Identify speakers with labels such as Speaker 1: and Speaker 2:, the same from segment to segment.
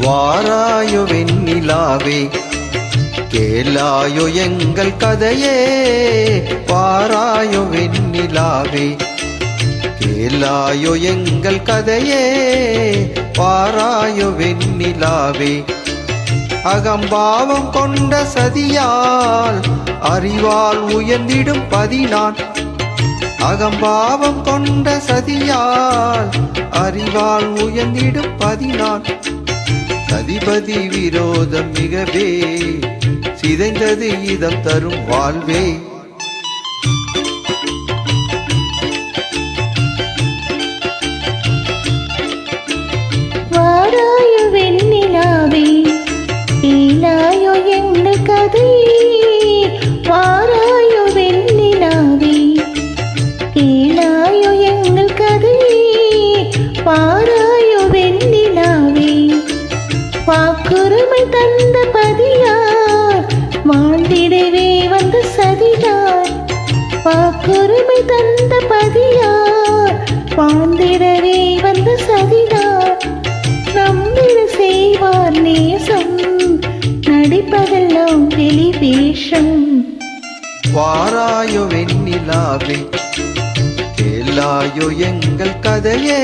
Speaker 1: வாராயோ வெண்ணிலாவே கேளாயோ எங்கள் கதையே வாராயோ வெண்ணிலாவே கேளாயோ எங்கள் கதையே வாராயோ வெண்ணிலாவே அகம்பாவம் கொண்ட சதியால் அறிவால் உயர்ந்திடும் பதினான் அகம்பாவம் கொண்ட சதியால் அறிவால் உயர்ந்திடும் பதினான் சதிபதி விரோதம் மிகவே சிதைந்தது இதம் தரும் வாழ்வே
Speaker 2: வாராயோ வெண்ணிலாவே கேளாயோ எங்கள் கதையே வாராயோ வெண்ணிலாவே கேளாயோ எங்கள் கதையே வாராயோ வெண்ணிலாவே வாக்குரிமை தந்த பதியார் வாழ்ந்திடவே வந்த சதியார் வாக்குரிமை தந்த பதியார் வாழ்ந்திடவே வந்த சதியார் நம்பிட செய்வார் நேசம் நடிப்பதெல்லாம் வெளி வேஷம்
Speaker 1: வாராயோ வெண்ணிலாவே கேளாயோ எங்கள் கதையே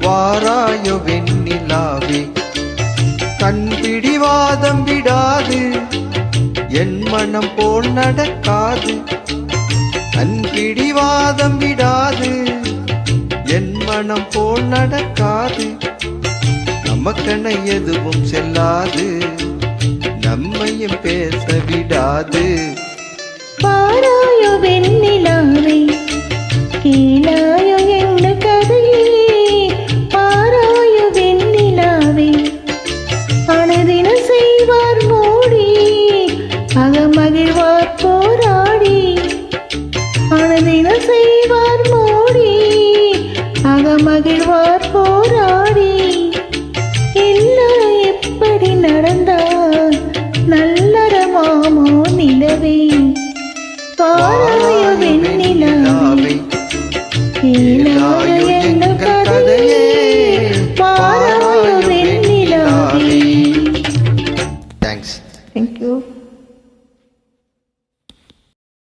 Speaker 1: வாராயோ வெண்ணிலாவே கண் பிடிவாதம் விடாது என் மனம் போல் நடக்காது கண் பிடிவாதம் விடாது என் மனம் போல் நடக்காது நமக்கென எதுவும் செல்லாது நம்மையும் பேச விடாது
Speaker 2: வாராயோ வெண்ணிலாவே கேளாயோ எங்கள் கதையே வாராயோ வெண்ணிலாவே அனுதின செய்வார் மோடி அகமகிழ்வார் போராடி அனுதின செய்வார் மோடி அகமகிழ்வார் போராடி எல்லாம் எப்படி நடந்தால் நல்லறமாமோ நிலவே வாராயோ வெண்ணிலாவே கேளாயோ எங்கள்